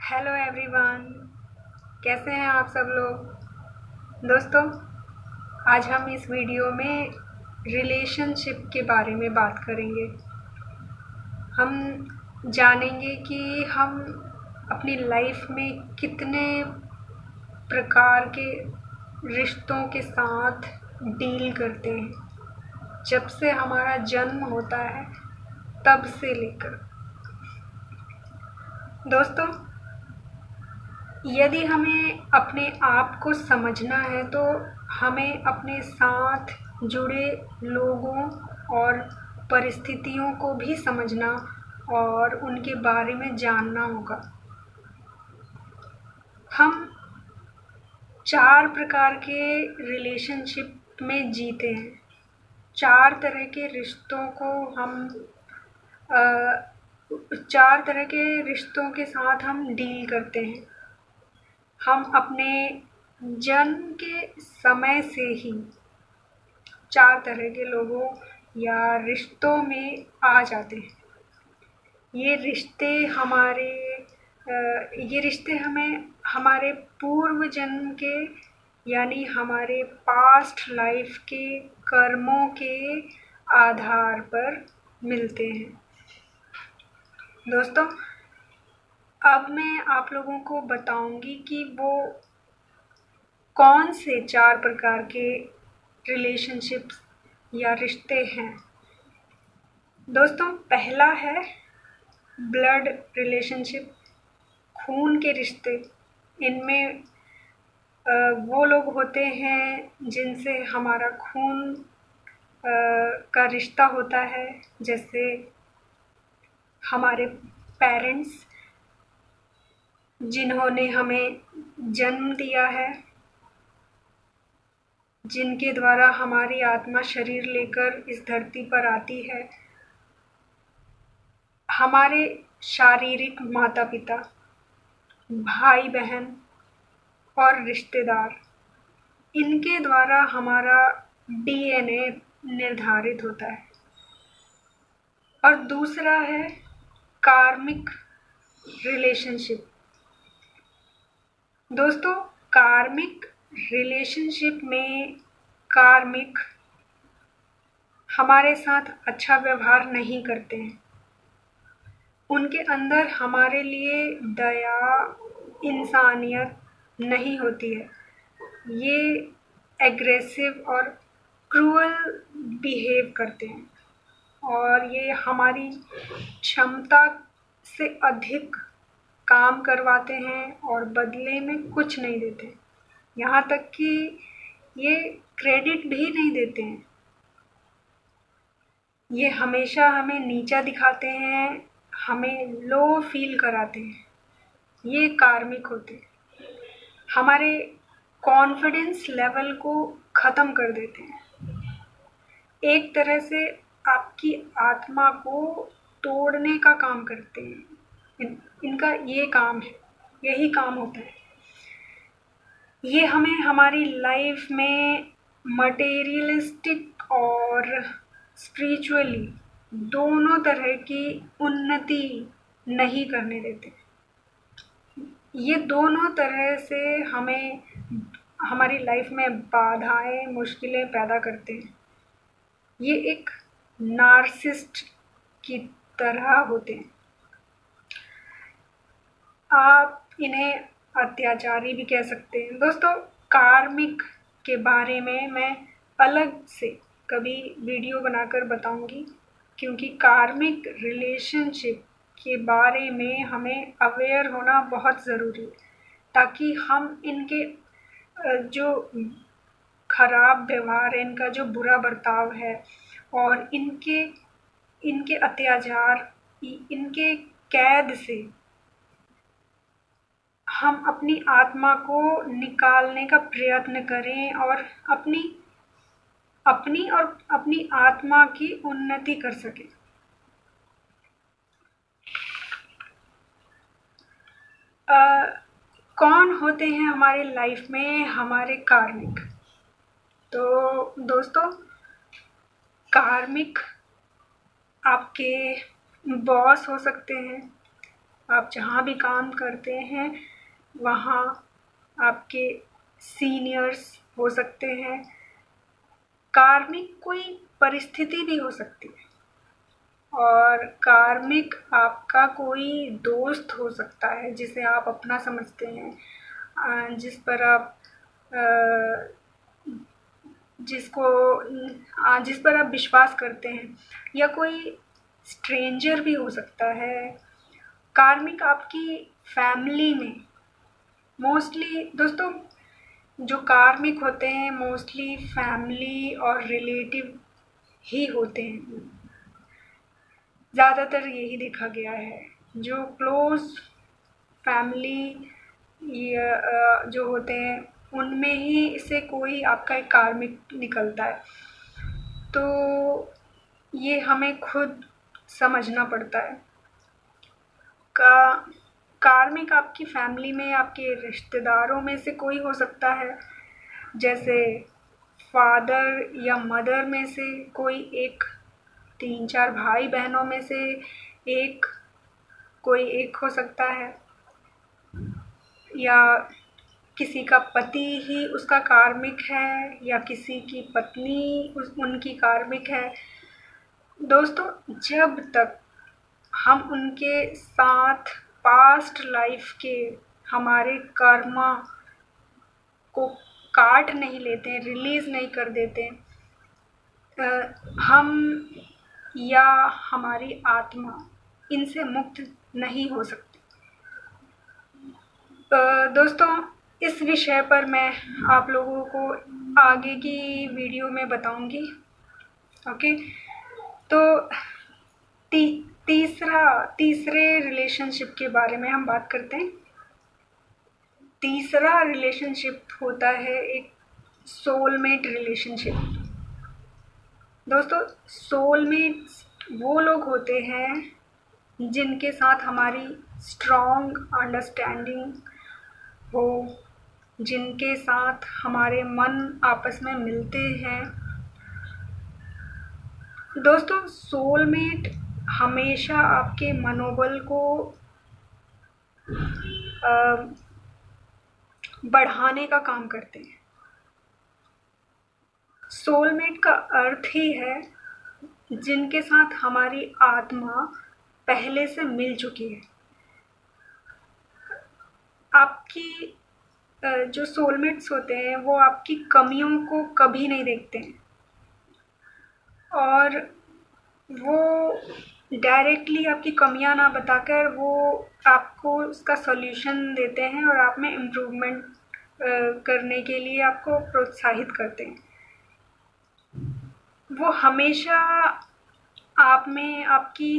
Hello everyone, कैसे हैं आप सब लोग। दोस्तों, आज हम इस वीडियो में रिलेशनशिप के बारे में बात करेंगे। हम जानेंगे कि हम अपनी लाइफ में कितने प्रकार के रिश्तों के साथ डील करते हैं, जब से हमारा जन्म होता है तब से लेकर। दोस्तों, यदि हमें अपने आप को समझना है तो हमें अपने साथ जुड़े लोगों और परिस्थितियों को भी समझना और उनके बारे में जानना होगा। हम 4 प्रकार के रिलेशनशिप में जीते हैं। 4 तरह के रिश्तों को हम 4 तरह के रिश्तों के साथ हम डील करते हैं। हम अपने जन्म के समय से ही 4 तरह के लोगों या रिश्तों में आ जाते हैं। ये रिश्ते हमें हमारे पूर्व जन्म के यानी हमारे पास्ट लाइफ के कर्मों के आधार पर मिलते हैं। दोस्तों, अब मैं आप लोगों को बताऊंगी कि वो कौन से 4 प्रकार के रिलेशनशिप्स या रिश्ते हैं। दोस्तों, पहला है ब्लड रिलेशनशिप, खून के रिश्ते। इनमें वो लोग होते हैं जिनसे हमारा खून का रिश्ता होता है, जैसे हमारे पेरेंट्स जिन्होंने हमें जन्म दिया है, जिनके द्वारा हमारी आत्मा शरीर लेकर इस धरती पर आती है। हमारे शारीरिक माता पिता, भाई बहन और रिश्तेदार, इनके द्वारा हमारा डीएनए निर्धारित होता है। और दूसरा है कार्मिक रिलेशनशिप। दोस्तों, कार्मिक रिलेशनशिप में कार्मिक हमारे साथ अच्छा व्यवहार नहीं करते हैं। उनके अंदर हमारे लिए दया, इंसानियत नहीं होती है। ये एग्रेसिव और क्रूअल बिहेव करते हैं और ये हमारी क्षमता से अधिक काम करवाते हैं और बदले में कुछ नहीं देते। यहाँ तक कि ये क्रेडिट भी नहीं देते हैं। ये हमेशा हमें नीचा दिखाते हैं, हमें लो फील कराते हैं। ये कार्मिक होते हैं, हमारे कॉन्फिडेंस लेवल को ख़त्म कर देते हैं। एक तरह से आपकी आत्मा को तोड़ने का काम करते हैं। इनका ये काम है, यही काम होता है। ये हमें हमारी लाइफ में मटेरियलिस्टिक और स्पिरिचुअली दोनों तरह की उन्नति नहीं करने देते। ये दोनों तरह से हमें हमारी लाइफ में बाधाएं, मुश्किलें पैदा करते हैं। ये एक नार्सिसिस्ट की तरह होते हैं। आप इन्हें अत्याचारी भी कह सकते हैं। दोस्तों, कार्मिक के बारे में मैं अलग से कभी वीडियो बनाकर बताऊंगी, क्योंकि कार्मिक रिलेशनशिप के बारे में हमें अवेयर होना बहुत ज़रूरी है, ताकि हम इनके जो खराब व्यवहार है, इनका जो बुरा बर्ताव है और इनके अत्याचार, इनके कैद से हम अपनी आत्मा को निकालने का प्रयत्न करें और अपनी आत्मा की उन्नति कर सकें। कौन होते हैं हमारे लाइफ में हमारे कार्मिक? तो दोस्तों, कार्मिक आपके बॉस हो सकते हैं, आप जहाँ भी काम करते हैं वहाँ आपके सीनियर्स हो सकते हैं, कार्मिक कोई परिस्थिति भी हो सकती है, और कार्मिक आपका कोई दोस्त हो सकता है जिसे आप अपना समझते हैं, अ, जिस पर आप विश्वास करते हैं, या कोई स्ट्रेंजर भी हो सकता है। कार्मिक आपकी फैमिली में मोस्टली दोस्तों, जो कार्मिक होते हैं मोस्टली फैमिली और रिलेटिव ही होते हैं। ज़्यादातर यही देखा गया है, जो क्लोज़ फैमिली जो होते हैं उनमें ही से कोई आपका एक कार्मिक निकलता है। तो ये हमें खुद समझना पड़ता है। कार्मिक आपकी फैमिली में आपके रिश्तेदारों में से कोई हो सकता है, जैसे फादर या मदर में से कोई एक, 3-4 भाई बहनों में से एक कोई एक हो सकता है, या किसी का पति ही उसका कार्मिक है, या किसी की पत्नी उनकी कार्मिक है। दोस्तों, जब तक हम उनके साथ पास्ट लाइफ के हमारे कर्मा को काट नहीं लेते, रिलीज़ नहीं कर देते, हम या हमारी आत्मा इनसे मुक्त नहीं हो सकती। दोस्तों, इस विषय पर मैं आप लोगों को आगे की वीडियो में बताऊंगी। ओके, तो तीसरे रिलेशनशिप के बारे में हम बात करते हैं। तीसरा रिलेशनशिप होता है एक सोलमेट रिलेशनशिप। दोस्तों, सोलमेट्स वो लोग होते हैं जिनके साथ हमारी स्ट्रॉन्ग अंडरस्टैंडिंग हो, जिनके साथ हमारे मन आपस में मिलते हैं। दोस्तों, सोलमेट हमेशा आपके मनोबल को बढ़ाने का काम करते हैं। सोलमेट का अर्थ ही है जिनके साथ हमारी आत्मा पहले से मिल चुकी है। आपकी जो सोलमेट्स होते हैं वो आपकी कमियों को कभी नहीं देखते हैं, और वो डायरेक्टली आपकी कमियां ना बताकर वो आपको उसका सॉल्यूशन देते हैं और आप में इम्प्रूवमेंट करने के लिए आपको प्रोत्साहित करते हैं। वो हमेशा आप में आपकी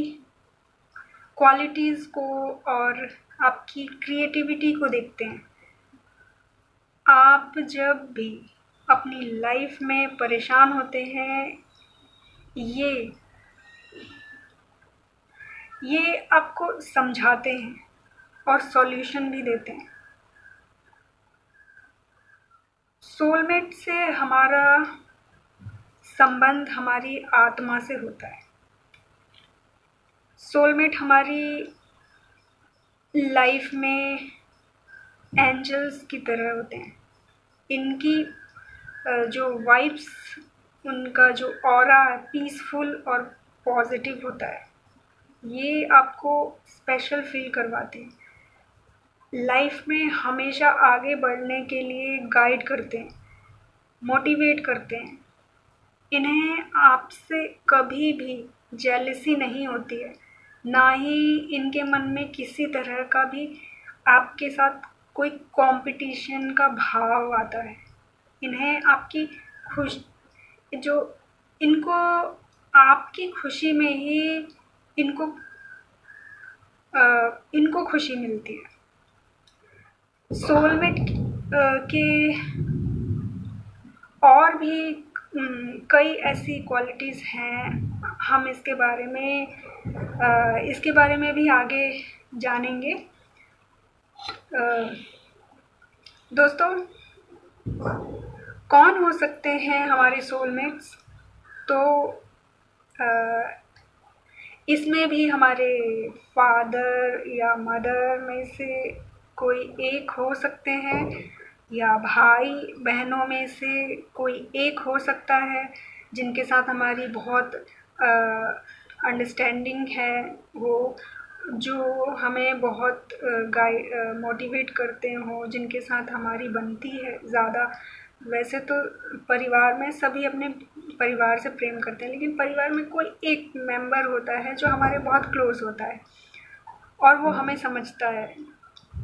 क्वालिटीज़ को और आपकी क्रिएटिविटी को देखते हैं। आप जब भी अपनी लाइफ में परेशान होते हैं, ये आपको समझाते हैं और सॉल्यूशन भी देते हैं। सोलमेट से हमारा संबंध हमारी आत्मा से होता है। सोलमेट हमारी लाइफ में एंजल्स की तरह होते हैं। इनकी जो वाइब्स, उनका जो ऑरा पीसफुल और पॉजिटिव होता है, ये आपको स्पेशल फील करवाते हैं। लाइफ में हमेशा आगे बढ़ने के लिए गाइड करते हैं, मोटिवेट करते हैं। इन्हें आपसे कभी भी जेलसी नहीं होती है, ना ही इनके मन में किसी तरह का भी आपके साथ कोई कंपटीशन का भाव आता है। इन्हें आपकी जो इनको आपकी खुशी में ही इनको खुशी मिलती है। सोलमेट के और भी कई ऐसी क्वालिटीज़ हैं। हम इसके बारे में भी आगे जानेंगे। दोस्तों, कौन हो सकते हैं हमारे सोलमेट्स? तो इसमें भी हमारे फादर या मदर में से कोई एक हो सकते हैं, या भाई बहनों में से कोई एक हो सकता है जिनके साथ हमारी बहुत अंडरस्टैंडिंग है, वो जो हमें बहुत मोटिवेट करते हों, जिनके साथ हमारी बनती है ज़्यादा। वैसे तो परिवार में सभी अपने परिवार से प्रेम करते हैं, लेकिन परिवार में कोई एक मेंबर होता है जो हमारे बहुत क्लोज़ होता है और वो हमें समझता है।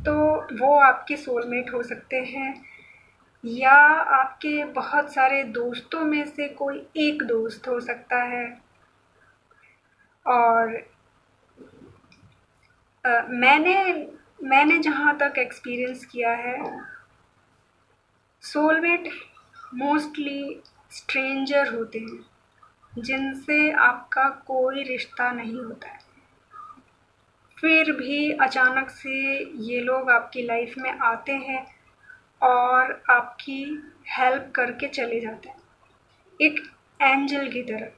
तो वो आपके सोलमेट हो सकते हैं, या आपके बहुत सारे दोस्तों में से कोई एक दोस्त हो सकता है। और मैंने जहाँ तक एक्सपीरियंस किया है, सोलमेट मोस्टली स्ट्रेंजर होते हैं जिनसे आपका कोई रिश्ता नहीं होता है, फिर भी अचानक से ये लोग आपकी लाइफ में आते हैं और आपकी हेल्प करके चले जाते हैं, एक एंजल की तरह।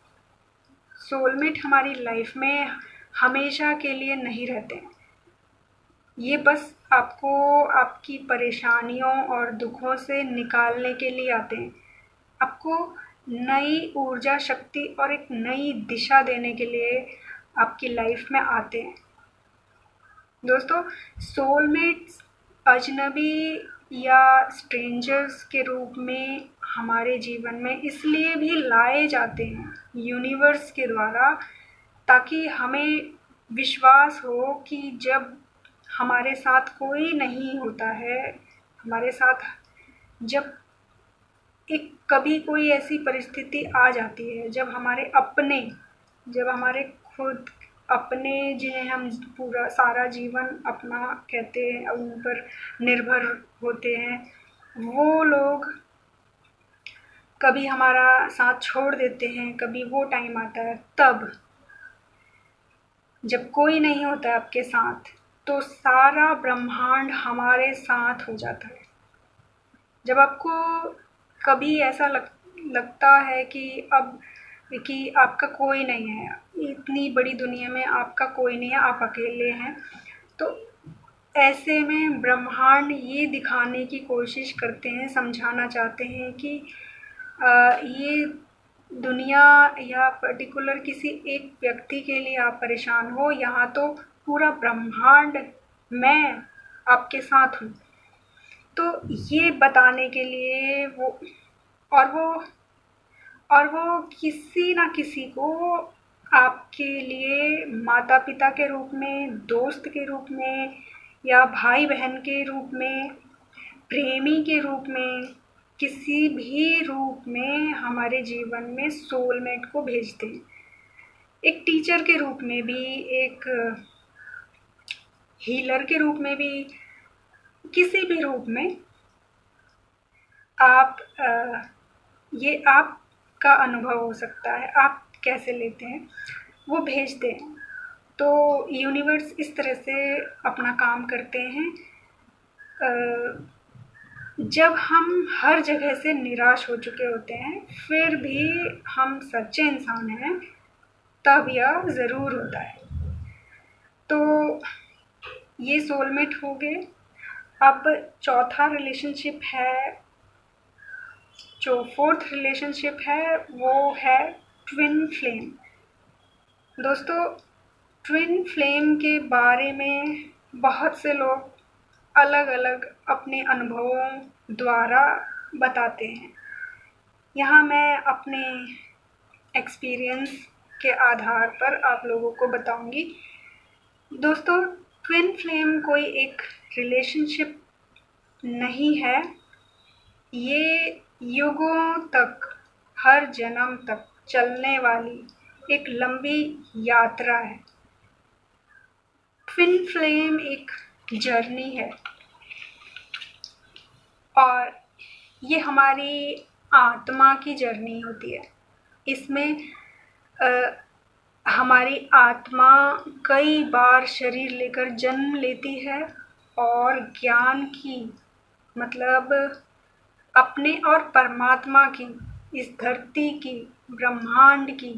सोलमेट हमारी लाइफ में हमेशा के लिए नहीं रहते हैं, ये बस आपको आपकी परेशानियों और दुखों से निकालने के लिए आते हैं, आपको नई ऊर्जा, शक्ति और एक नई दिशा देने के लिए आपकी लाइफ में आते हैं। दोस्तों, सोलमेट्स अजनबी या स्ट्रेंजर्स के रूप में हमारे जीवन में इसलिए भी लाए जाते हैं यूनिवर्स के द्वारा, ताकि हमें विश्वास हो कि जब हमारे साथ कोई नहीं होता है, हमारे साथ जब एक कभी कोई ऐसी परिस्थिति आ जाती है जब हमारे खुद अपने, जिन्हें हम पूरा सारा जीवन अपना कहते हैं, उन पर निर्भर होते हैं, वो लोग कभी हमारा साथ छोड़ देते हैं, कभी वो टाइम आता है तब जब कोई नहीं होता है आपके साथ, तो सारा ब्रह्मांड हमारे साथ हो जाता है। जब आपको कभी ऐसा लगता है कि आपका कोई नहीं है, इतनी बड़ी दुनिया में आपका कोई नहीं है, आप अकेले हैं, तो ऐसे में ब्रह्मांड ये दिखाने की कोशिश करते हैं, समझाना चाहते हैं कि ये दुनिया या पर्टिकुलर किसी एक व्यक्ति के लिए आप परेशान हो, यहाँ तो पूरा ब्रह्मांड मैं आपके साथ हूँ। तो ये बताने के लिए और वो किसी ना किसी को आपके लिए माता पिता के रूप में, दोस्त के रूप में, या भाई बहन के रूप में, प्रेमी के रूप में, किसी भी रूप में हमारे जीवन में सोलमेट को भेजते हैं। एक टीचर के रूप में भी, एक हीलर के रूप में भी, किसी भी रूप में ये आपका अनुभव हो सकता है, आप कैसे लेते हैं, वो भेजते हैं। तो यूनिवर्स इस तरह से अपना काम करते हैं। जब हम हर जगह से निराश हो चुके होते हैं, फिर भी हम सच्चे इंसान हैं, तब यह ज़रूर होता है। तो ये सोलमेट हो गए। अब चौथा रिलेशनशिप है, जो फोर्थ रिलेशनशिप है वो है ट्विन फ्लेम। दोस्तों, ट्विन फ्लेम के बारे में बहुत से लोग अलग अलग अपने अनुभवों द्वारा बताते हैं। यहाँ मैं अपने एक्सपीरियंस के आधार पर आप लोगों को बताऊंगी। दोस्तों, ट्विन फ्लेम कोई एक रिलेशनशिप नहीं है, ये युगों तक, हर जन्म तक चलने वाली एक लंबी यात्रा है। ट्विन फ्लेम एक जर्नी है और ये हमारी आत्मा की जर्नी होती है। इसमें हमारी आत्मा कई बार शरीर लेकर जन्म लेती है और ज्ञान की, मतलब अपने और परमात्मा की, इस धरती की, ब्रह्मांड की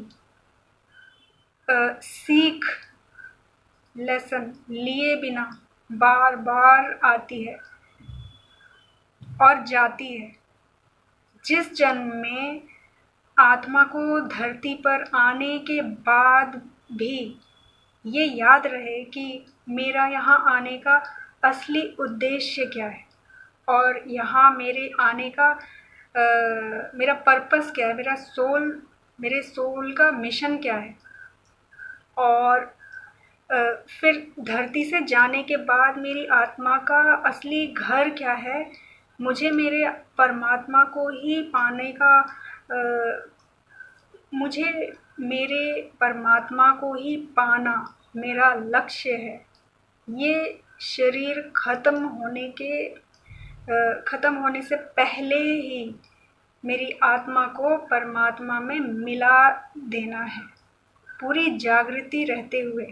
सीख लेसन लिए बिना बार बार आती है और जाती है। जिस जन्म में आत्मा को धरती पर आने के बाद भी ये याद रहे कि मेरा यहाँ आने का असली उद्देश्य क्या है और यहाँ मेरे आने का मेरा पर्पस क्या है, मेरे सोल का मिशन क्या है, और फिर धरती से जाने के बाद मेरी आत्मा का असली घर क्या है। मुझे मेरे परमात्मा को ही पाने का मुझे मेरे परमात्मा को ही पाना मेरा लक्ष्य है। ये शरीर ख़त्म होने से पहले ही मेरी आत्मा को परमात्मा में मिला देना है, पूरी जागृति रहते हुए।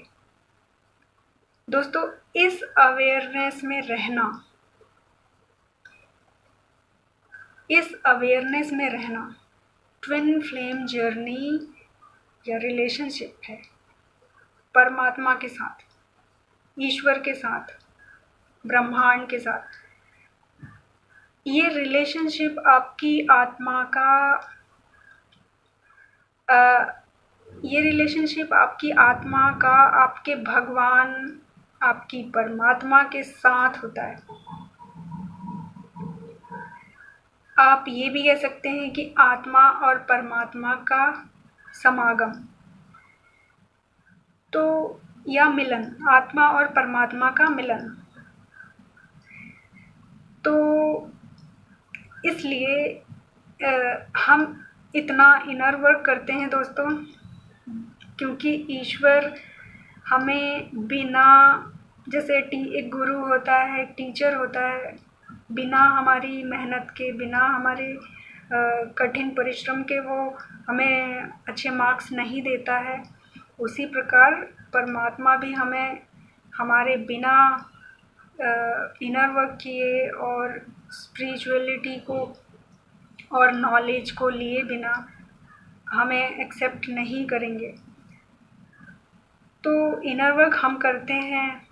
दोस्तों, इस अवेयरनेस में रहना ट्विन फ्लेम जर्नी या रिलेशनशिप है परमात्मा के साथ, ईश्वर के साथ, ब्रह्मांड के साथ। ये रिलेशनशिप आपकी आत्मा का आपके भगवान, आपकी परमात्मा के साथ होता है। आप ये भी कह सकते हैं कि आत्मा और परमात्मा का समागम या मिलन, आत्मा और परमात्मा का मिलन। तो इसलिए हम इतना इनर वर्क करते हैं दोस्तों, क्योंकि ईश्वर हमें बिना, जैसे एक गुरु होता है, एक टीचर होता है, बिना हमारी मेहनत के, बिना हमारे कठिन परिश्रम के वो हमें अच्छे मार्क्स नहीं देता है। उसी प्रकार परमात्मा भी हमें हमारे बिना इनर वर्क किए और स्पिरिचुअलिटी को और नॉलेज को लिए बिना हमें एक्सेप्ट नहीं करेंगे। तो इनर वर्क हम करते हैं,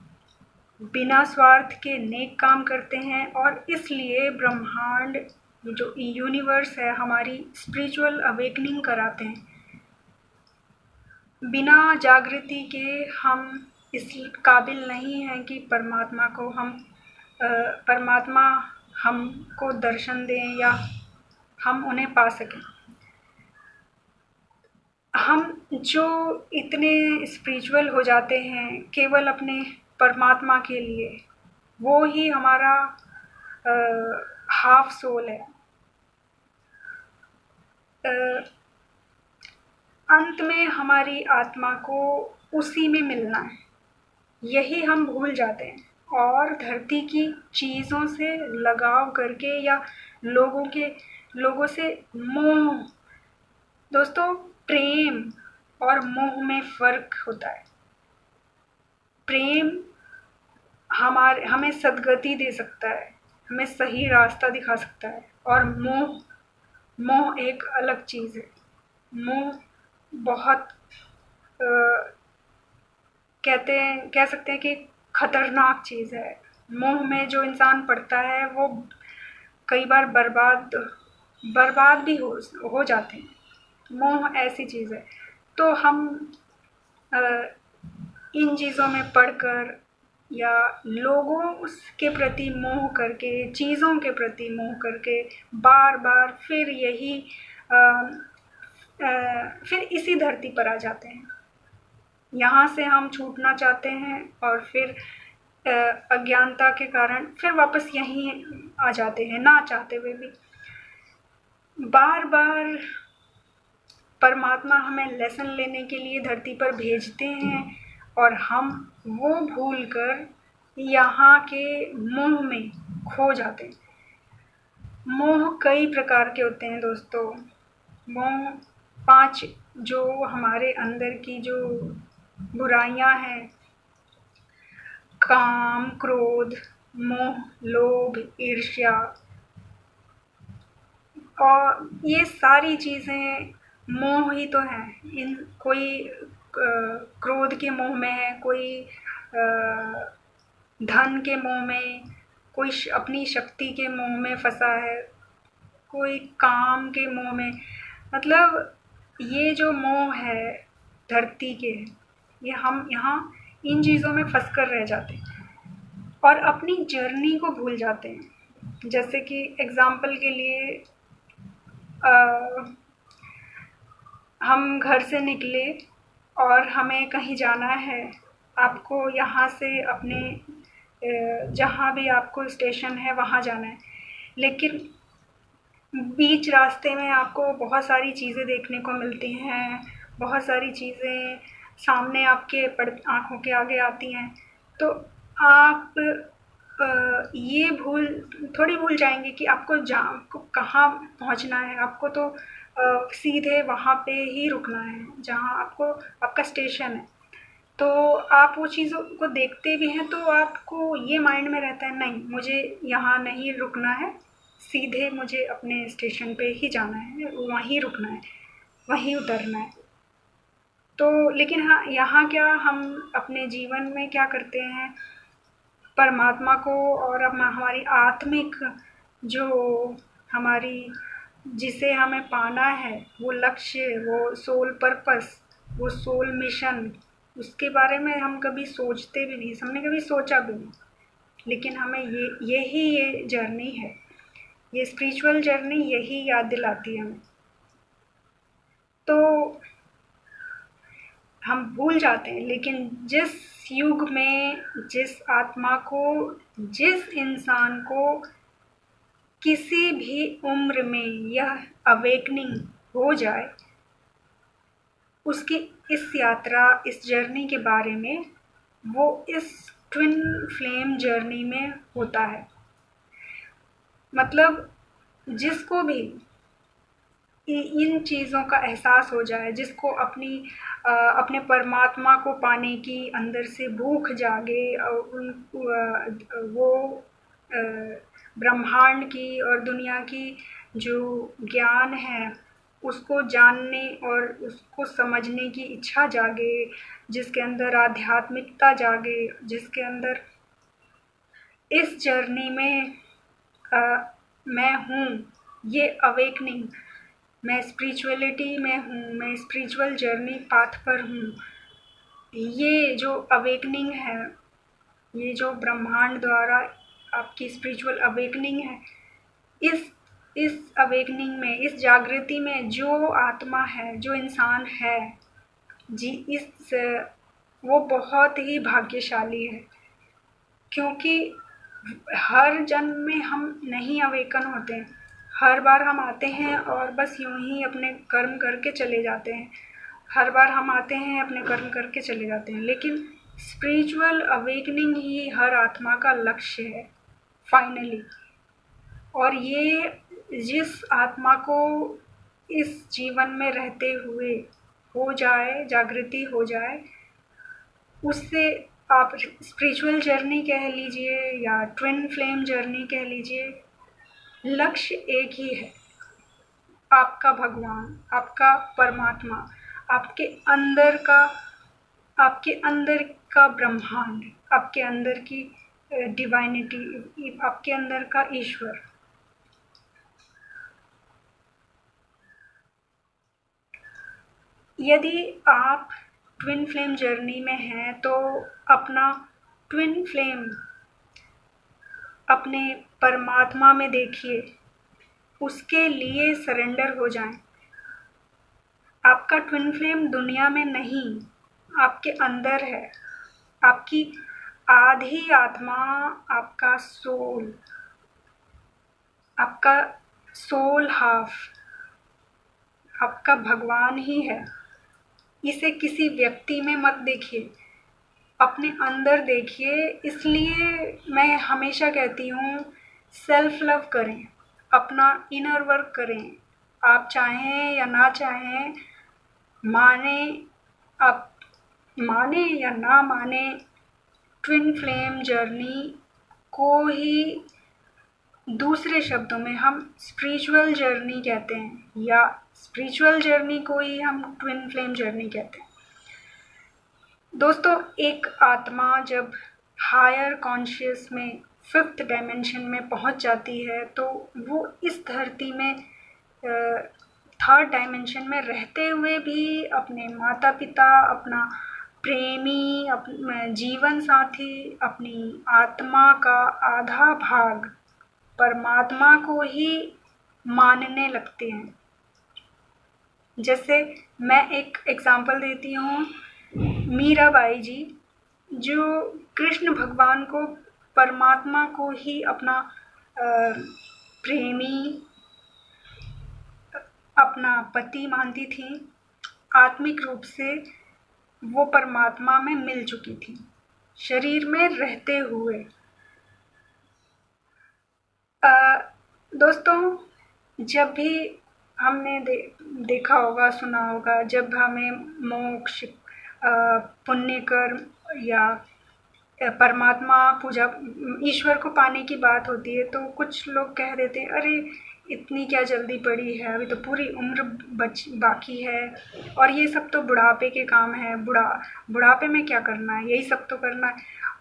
बिना स्वार्थ के नेक काम करते हैं, और इसलिए ब्रह्मांड, जो यूनिवर्स है, हमारी स्पिरिचुअल अवेकनिंग कराते हैं। बिना जागृति के हम इस काबिल नहीं हैं कि परमात्मा हमको दर्शन दें या हम उन्हें पा सकें। हम जो इतने स्पिरिचुअल हो जाते हैं केवल अपने परमात्मा के लिए, वो ही हमारा हाफ सोल है। अंत में हमारी आत्मा को उसी में मिलना है, यही हम भूल जाते हैं, और धरती की चीज़ों से लगाव करके या लोगों से मोह। दोस्तों, प्रेम और मोह में फ़र्क होता है। प्रेम हमें सद्गति दे सकता है, हमें सही रास्ता दिखा सकता है, और मोह एक अलग चीज़ है। मोह बहुत कह सकते हैं कि खतरनाक चीज़ है। मोह में जो इंसान पड़ता है वो कई बार बर्बाद भी हो जाते हैं। मोह ऐसी चीज़ है। तो हम इन चीज़ों में पढ़कर या लोगों के प्रति मोह करके, चीज़ों के प्रति मोह करके बार बार फिर इसी धरती पर आ जाते हैं। यहाँ से हम छूटना चाहते हैं और फिर अज्ञानता के कारण फिर वापस यहीं आ जाते हैं, ना चाहते हुए भी। बार बार परमात्मा हमें लेसन लेने के लिए धरती पर भेजते हैं, और हम वो भूल कर यहाँ के मोह में खो जाते हैं। मोह कई प्रकार के होते हैं दोस्तों। मोह 5 जो हमारे अंदर की जो बुराइयां हैं, काम, क्रोध, मोह, लोभ, ईर्ष्या, और ये सारी चीज़ें मोह ही तो हैं। क्रोध के मोह में है, कोई धन के मोह में, कोई अपनी शक्ति के मोह में फंसा है, कोई काम के मोह में। मतलब ये जो मोह है धरती के, ये हम यहाँ इन चीज़ों में फंस कर रह जाते हैं और अपनी जर्नी को भूल जाते हैं। जैसे कि एग्ज़ाम्पल के लिए हम घर से निकले और हमें कहीं जाना है, आपको यहाँ से अपने जहाँ भी आपको स्टेशन है वहाँ जाना है, लेकिन बीच रास्ते में आपको बहुत सारी चीज़ें देखने को मिलती हैं, बहुत सारी चीज़ें सामने आपके आँखों के आगे आती हैं, तो आप ये थोड़ी भूल जाएंगे कि आपको कहाँ पहुँचना है। आपको तो सीधे वहाँ पे ही रुकना है जहाँ आपका स्टेशन है। तो आप वो चीज़ों को देखते भी हैं तो आपको ये माइंड में रहता है, नहीं मुझे यहाँ नहीं रुकना है, सीधे मुझे अपने स्टेशन पे ही जाना है, वहीं रुकना है, वहीं उतरना है। तो लेकिन हाँ, यहाँ क्या हम अपने जीवन में क्या करते हैं, परमात्मा को और हमारी आत्मिक जो हमारी जिसे हमें पाना है, वो लक्ष्य, वो सोल पर्पस, वो सोल मिशन, उसके बारे में हम कभी सोचते भी नहीं, हमने कभी सोचा भी नहीं। लेकिन हमें ये जर्नी है, ये स्पिरिचुअल जर्नी यही याद दिलाती है हमें। तो हम भूल जाते हैं, लेकिन जिस युग में, जिस आत्मा को, जिस इंसान को किसी भी उम्र में यह अवेकनिंग हो जाए, उसकी इस यात्रा, इस जर्नी के बारे में वो इस ट्विन फ्लेम जर्नी में होता है। मतलब जिसको भी इन चीज़ों का एहसास हो जाए, जिसको अपने परमात्मा को पाने की अंदर से भूख जागे, वो ब्रह्मांड की और दुनिया की जो ज्ञान है उसको जानने और उसको समझने की इच्छा जागे, जिसके अंदर आध्यात्मिकता जागे, जिसके अंदर इस जर्नी में मैं हूँ, ये अवेकनिंग, मैं स्पिरिचुअलिटी में हूँ, मैं स्पिरिचुअल जर्नी पाथ पर हूँ, ये जो अवेकनिंग है, ये जो ब्रह्मांड द्वारा आपकी स्पिरिचुअल अवेकनिंग है, इस अवेकनिंग में, इस जागृति में जो आत्मा है, जो इंसान है जी, वो बहुत ही भाग्यशाली है। क्योंकि हर जन्म में हम नहीं अवेकन होते हैं, हर बार हम आते हैं और बस यूं ही अपने कर्म करके चले जाते हैं, हर बार हम आते हैं अपने कर्म करके चले जाते हैं। लेकिन स्पिरिचुअल अवेकनिंग ही हर आत्मा का लक्ष्य है फाइनली। और ये जिस आत्मा को इस जीवन में रहते हुए हो जाए, जागृति हो जाए, उससे आप स्पिरिचुअल जर्नी कह लीजिए या ट्विन फ्लेम जर्नी कह लीजिए, लक्ष्य एक ही है, आपका भगवान, आपका परमात्मा, आपके अंदर का ब्रह्मांड, आपके अंदर की डिवाइनिटी, आपके अंदर का ईश्वर। यदि आप ट्विन फ्लेम जर्नी में हैं तो अपना ट्विन फ्लेम अपने परमात्मा में देखिए, उसके लिए सरेंडर हो जाएं। आपका ट्विन फ्लेम दुनिया में नहीं, आपके अंदर है, आपकी आधी आत्मा, आपका सोल हाफ आपका भगवान ही है। इसे किसी व्यक्ति में मत देखिए, अपने अंदर देखिए। इसलिए मैं हमेशा कहती हूँ, सेल्फ लव करें, अपना इनर वर्क करें। आप चाहें या ना चाहें, आप माने या ना माने, ट्विन फ्लेम जर्नी को ही दूसरे शब्दों में हम स्पिरिचुअल जर्नी कहते हैं, या स्पिरिचुअल जर्नी को ही हम ट्विन फ्लेम जर्नी कहते हैं। दोस्तों, एक आत्मा जब हायर कॉन्शियस में फिफ्थ डायमेंशन में पहुंच जाती है तो वो इस धरती में थर्ड डायमेंशन में रहते हुए भी अपने माता पिता, अपना प्रेमी, जीवन साथी, अपनी आत्मा का आधा भाग परमात्मा को ही मानने लगते हैं। जैसे मैं एक एग्जांपल देती हूँ, मीराबाई जी जो कृष्ण भगवान को, परमात्मा को ही अपना प्रेमी, अपना पति मानती थी। आत्मिक रूप से वो परमात्मा में मिल चुकी थी शरीर में रहते हुए। दोस्तों, जब भी हमने देखा होगा, सुना होगा, जब हमें मोक्ष, पुण्य कर्म या परमात्मा पूजा, ईश्वर को पाने की बात होती है तो कुछ लोग कह देते हैं, अरे इतनी क्या जल्दी पड़ी है, अभी तो पूरी उम्र बाकी है, और ये सब तो बुढ़ापे के काम है, बुढ़ापे में क्या करना है, यही सब तो करना है,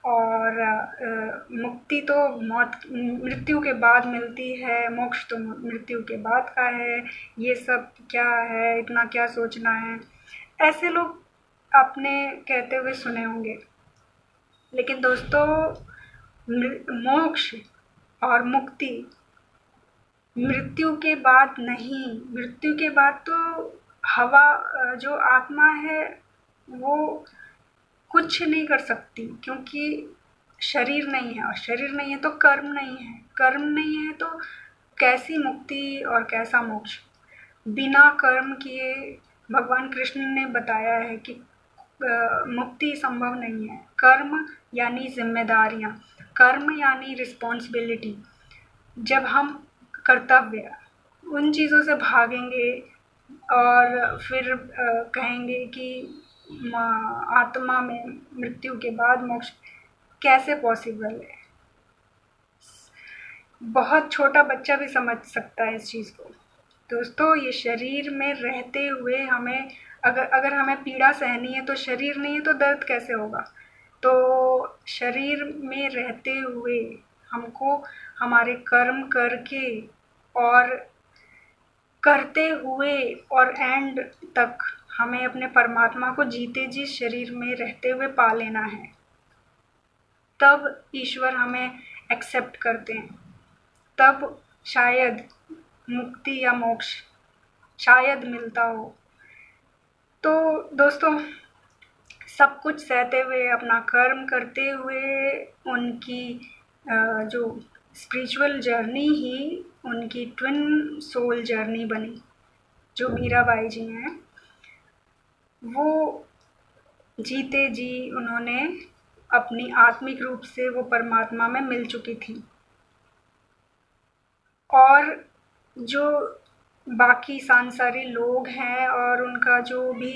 और मुक्ति तो मृत्यु के बाद मिलती है, मोक्ष तो मृत्यु के बाद का है, ये सब क्या है, इतना क्या सोचना है। ऐसे लोग आपने कहते हुए सुने होंगे। लेकिन दोस्तों, मोक्ष और मुक्ति मृत्यु के बाद नहीं। मृत्यु के बाद तो हवा, जो आत्मा है वो कुछ नहीं कर सकती, क्योंकि शरीर नहीं है, और शरीर नहीं है तो कर्म नहीं है, कर्म नहीं है तो कैसी मुक्ति और कैसा मोक्ष। बिना कर्म किए भगवान कृष्ण ने बताया है कि मुक्ति संभव नहीं है। कर्म यानी जिम्मेदारियां, कर्म यानी रिस्पॉन्सिबिलिटी। जब हम कर्तव्य उन चीज़ों से भागेंगे और फिर कहेंगे कि आत्मा में मृत्यु के बाद मोक्ष कैसे पॉसिबल है, बहुत छोटा बच्चा भी समझ सकता है इस चीज़ को। दोस्तों, ये शरीर में रहते हुए हमें, अगर हमें पीड़ा सहनी है तो शरीर नहीं है तो दर्द कैसे होगा। तो शरीर में रहते हुए हमको हमारे कर्म करके और करते हुए और एंड तक हमें अपने परमात्मा को जीते जी शरीर में रहते हुए पा लेना है, तब ईश्वर हमें एक्सेप्ट करते हैं, तब शायद मुक्ति या मोक्ष शायद मिलता हो। तो दोस्तों, सब कुछ सहते हुए, अपना कर्म करते हुए, उनकी जो स्पिरिचुअल जर्नी ही उनकी ट्विन सोल जर्नी बनी। जो मीराबाई जी हैं वो जीते जी उन्होंने अपनी आत्मिक रूप से वो परमात्मा में मिल चुकी थी। और जो बाकी सांसारी लोग हैं और उनका जो भी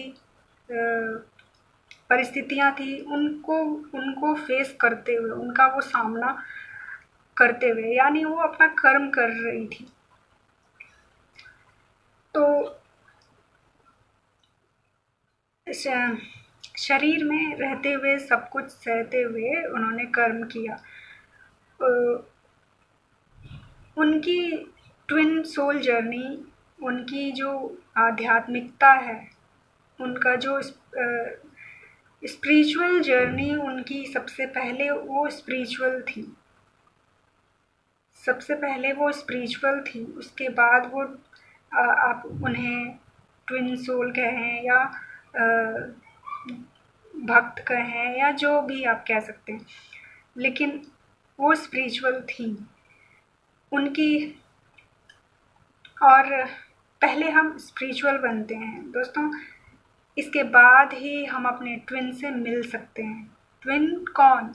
परिस्थितियां थी उनको फेस करते हुए, उनका वो सामना करते हुए, यानी वो अपना कर्म कर रही थी। तो शरीर में रहते हुए, सब कुछ सहते हुए उन्होंने कर्म किया। उनकी ट्विन सोल जर्नी, उनकी जो आध्यात्मिकता है, उनका जो स्पिरिचुअल जर्नी, उनकी सबसे पहले वो स्पिरिचुअल थी, सबसे पहले वो स्पिरिचुअल थी। उसके बाद वो आप उन्हें ट्विन सोल कहें या भक्त कहें या जो भी आप कह सकते हैं, लेकिन वो स्पिरिचुअल थी उनकी। और पहले हम स्पिरिचुअल बनते हैं दोस्तों, इसके बाद ही हम अपने ट्विन से मिल सकते हैं। ट्विन कौन?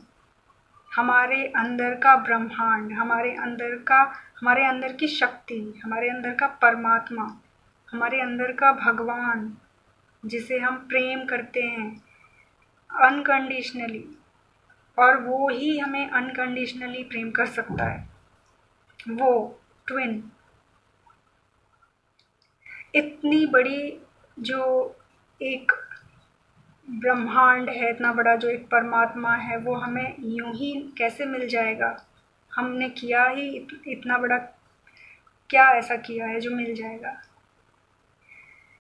हमारे अंदर का ब्रह्मांड, हमारे अंदर की शक्ति, हमारे अंदर का परमात्मा, हमारे अंदर का भगवान, जिसे हम प्रेम करते हैं अनकंडीशनली, और वो ही हमें अनकंडीशनली प्रेम कर सकता है, वो ट्विन। इतनी बड़ी जो एक ब्रह्मांड है, इतना बड़ा जो एक परमात्मा है, वो हमें यूं ही कैसे मिल जाएगा? हमने किया ही इतना बड़ा क्या ऐसा किया है जो मिल जाएगा?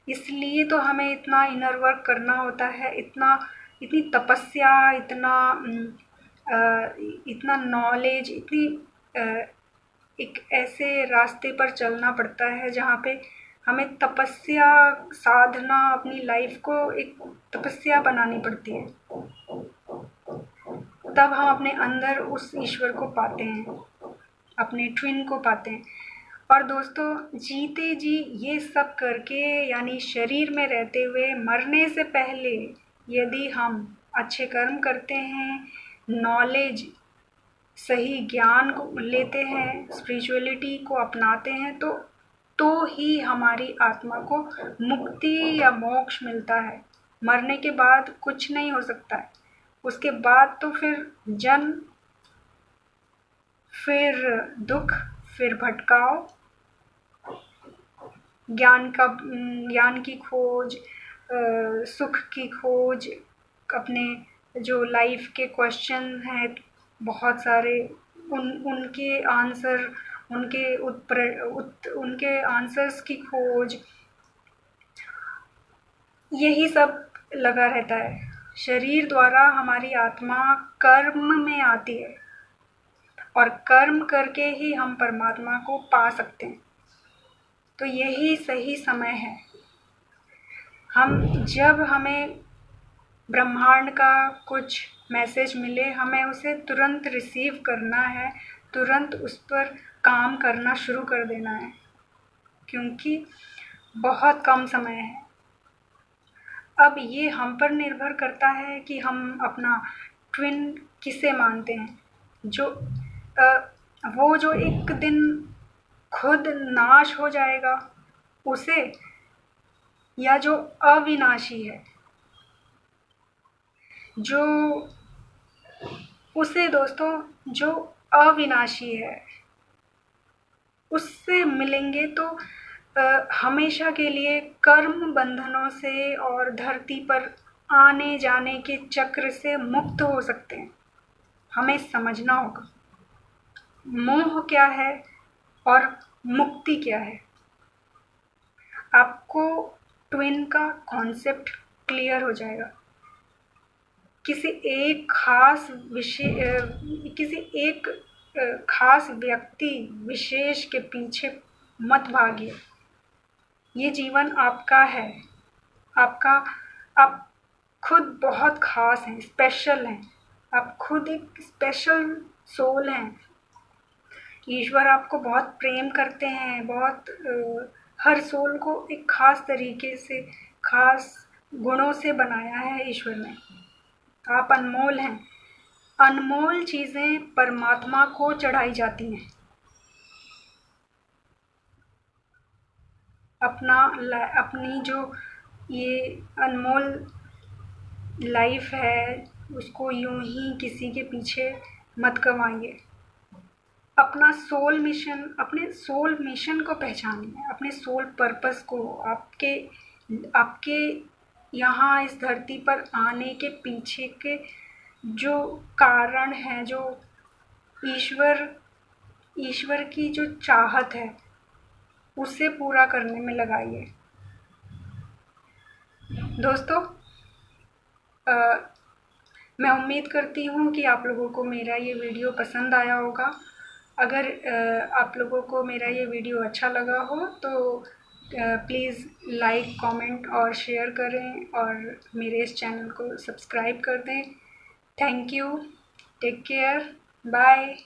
इसलिए तो हमें इतना इनर वर्क करना होता है, इतनी तपस्या, इतना नॉलेज, एक ऐसे रास्ते पर चलना पड़ता है जहाँ पे हमें तपस्या, साधना, अपनी लाइफ को एक तपस्या बनानी पड़ती है। तब हम अपने अंदर उस ईश्वर को पाते हैं, अपने ट्विन को पाते हैं। और दोस्तों, जीते जी ये सब करके, यानी शरीर में रहते हुए मरने से पहले यदि हम अच्छे कर्म करते हैं, नॉलेज, सही ज्ञान को लेते हैं, स्पिरिचुअलिटी को अपनाते हैं, तो ही हमारी आत्मा को मुक्ति या मोक्ष मिलता है। मरने के बाद कुछ नहीं हो सकता है। उसके बाद तो फिर जन्म, फिर दुख, फिर भटकाव, ज्ञान की खोज, सुख की खोज, अपने जो लाइफ के क्वेश्चन हैं बहुत सारे, उनके आंसर, उनके आंसर्स की खोज, यही सब लगा रहता है। शरीर द्वारा हमारी आत्मा कर्म में आती है और कर्म करके ही हम परमात्मा को पा सकते हैं। तो यही सही समय है। जब हमें ब्रह्मांड का कुछ मैसेज मिले, हमें उसे तुरंत रिसीव करना है, तुरंत उस पर काम करना शुरू कर देना है, क्योंकि बहुत कम समय है। अब ये हम पर निर्भर करता है कि हम अपना ट्विन किसे मानते हैं, वो जो एक दिन खुद नाश हो जाएगा उसे, या जो अविनाशी है, दोस्तों जो अविनाशी है, उससे मिलेंगे तो हमेशा के लिए कर्म बंधनों से और धरती पर आने जाने के चक्र से मुक्त हो सकते हैं। हमें समझना होगा मोह क्या है और मुक्ति क्या है। आपको ट्विन का कॉन्सेप्ट क्लियर हो जाएगा। किसी एक खास व्यक्ति विशेष के पीछे मत भागिए। ये जीवन आपका है। आप खुद बहुत खास हैं, स्पेशल हैं। आप खुद एक स्पेशल सोल हैं। ईश्वर आपको बहुत प्रेम करते हैं, हर सोल को एक खास तरीके से, खास गुणों से बनाया है ईश्वर ने। आप अनमोल हैं। अनमोल चीज़ें परमात्मा को चढ़ाई जाती हैं। अपनी जो ये अनमोल लाइफ है, उसको यूं ही किसी के पीछे मत गंवाइए। अपने सोल मिशन को पहचानिए, अपने सोल पर्पस को। आपके यहाँ इस धरती पर आने के पीछे के जो कारण है, जो ईश्वर की जो चाहत है, उसे पूरा करने में लगाइए। दोस्तों, मैं उम्मीद करती हूँ कि आप लोगों को मेरा ये वीडियो पसंद आया होगा। अगर आप लोगों को मेरा ये वीडियो अच्छा लगा हो तो प्लीज़ लाइक, कमेंट और शेयर करें और मेरे इस चैनल को सब्सक्राइब कर दें। Thank you. Take care. Bye.